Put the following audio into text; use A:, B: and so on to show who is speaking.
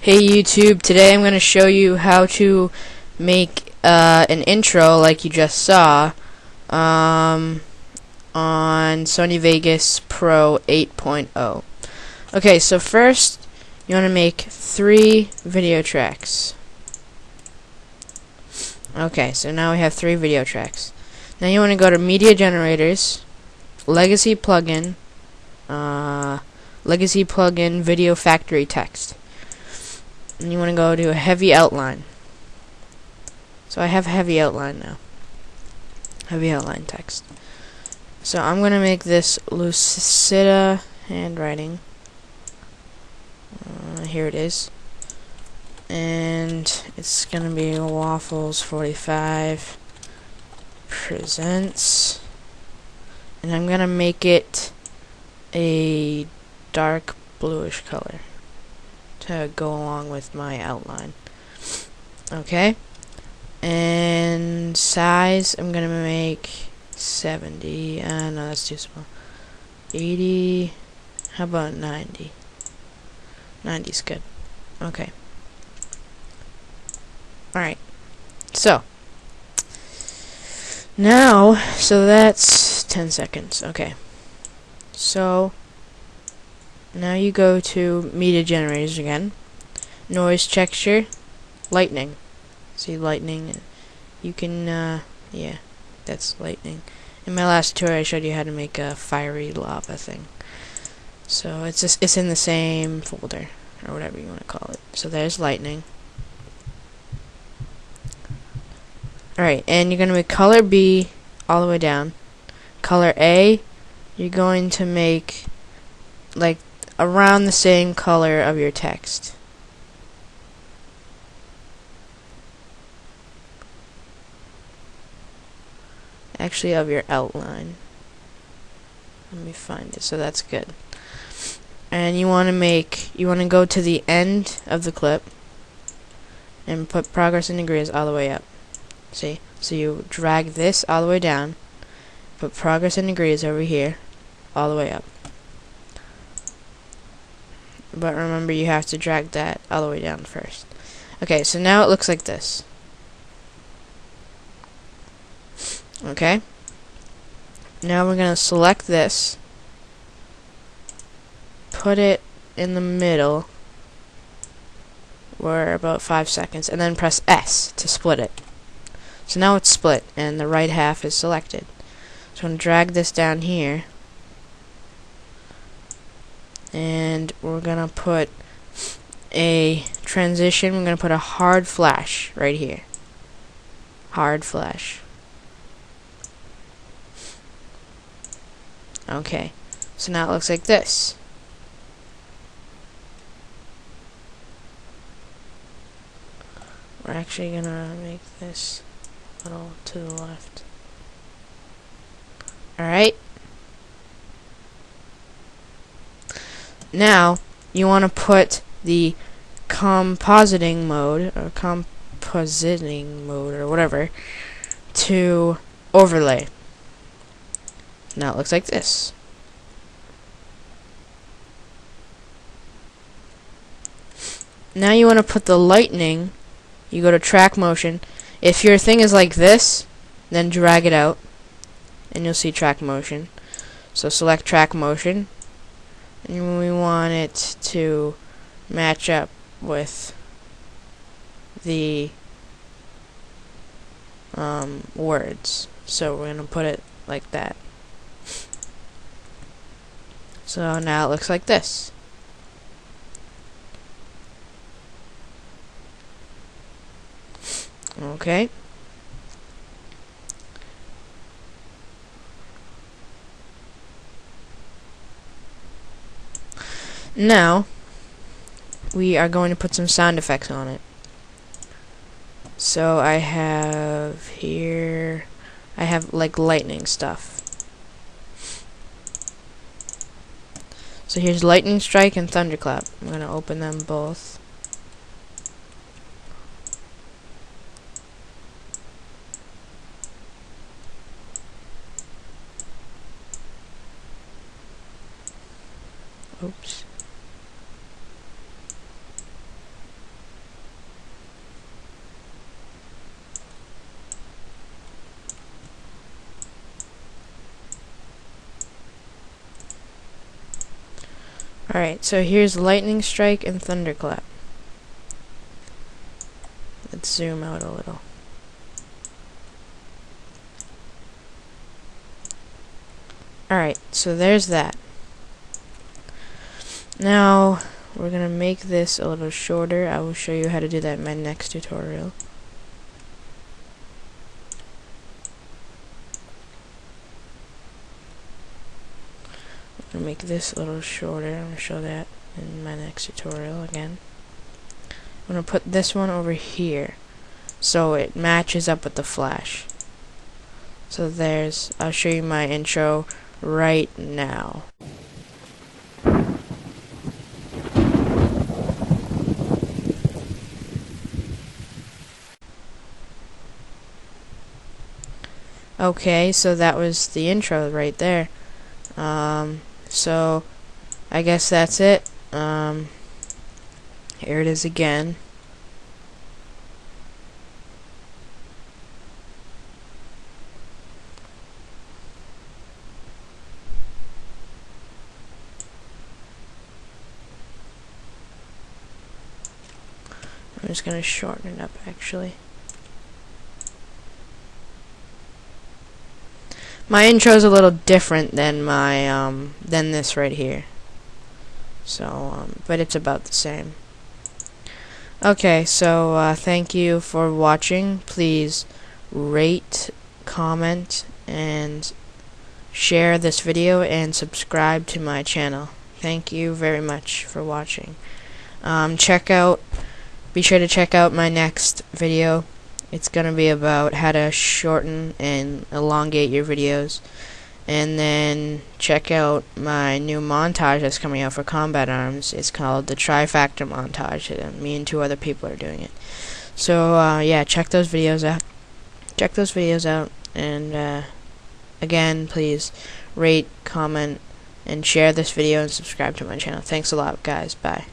A: Hey YouTube, today I'm going to show you how to make an intro like you just saw on Sony Vegas Pro 8.0. Okay, so first you want to make 3 video tracks. Okay, so now we have 3 video tracks. Now you want to go to Media Generators, Legacy Plugin, Video Factory Text. And you want to go to a heavy outline. So I have heavy outline now. Heavy outline text. So I'm going to make this Lucida handwriting. Here it is. And it's going to be Waffles 45 Presents. And I'm going to make it a dark bluish color to go along with my outline. Okay, and size I'm gonna make 70. No, that's too small. 80. How about 90? 90's good. Okay. Alright. So now, that's 10 seconds. Okay. So now you go to Media Generators again, Noise Texture, Lightning. See lightning? You can, yeah, that's lightning. In my last tutorial I showed you how to make a fiery lava thing. So it's in the same folder, or whatever you want to call it. So there's lightning. Alright, and you're going to make color B all the way down. Color A, you're going to make like around the same color of your text. Actually, of your outline. Let me find it. So that's good. And you want to go to the end of the clip and put progress in degrees all the way up. See? So you drag this all the way down, put progress in degrees over here, all the way up. But remember, you have to drag that all the way down first. Okay, so now it looks like this. Okay. Now we're going to select this, put it in the middle, or about 5 seconds, and then press S to split it. So now it's split, and the right half is selected. So I'm going to drag this down here. And we're gonna put a transition. We're gonna put a hard flash right here. Hard flash. Okay, so now it looks like this. We're actually gonna make this a little to the left. Alright. Now, you want to put the compositing mode, or whatever, to overlay. Now it looks like this. Now you want to put the lightning, you go to track motion. If your thing is like this, then drag it out, and you'll see track motion. So select track motion. And we want it to match up with the words. So we're going to put it like that. So now it looks like this. Okay. Now, we are going to put some sound effects on it. So I have here, like lightning stuff. So here's lightning strike and thunderclap. I'm going to open them both. Oops. Alright, so here's lightning strike and thunderclap. Let's zoom out a little. Alright, so there's that. Now, we're gonna make this a little shorter. I will show you how to do that in my next tutorial. I'm gonna make this a little shorter. I'm gonna show that in my next tutorial again. I'm gonna put this one over here so it matches up with the flash. So there's, I'll show you my intro right now. Okay, so that was the intro right there. So I guess that's it. Here it is again. I'm just gonna shorten it up actually. My intro is a little different than my than this right here. So but it's about the same. Okay, so thank you for watching. Please rate, comment, and share this video and subscribe to my channel. Thank you very much for watching. Be sure to check out my next video. It's gonna be about how to shorten and elongate your videos. And then check out my new montage that's coming out for Combat Arms. It's called the Trifactor Montage. Me and 2 other people are doing it. So yeah, check those videos out. And again, please rate, comment, and share this video and subscribe to my channel. Thanks a lot, guys. Bye.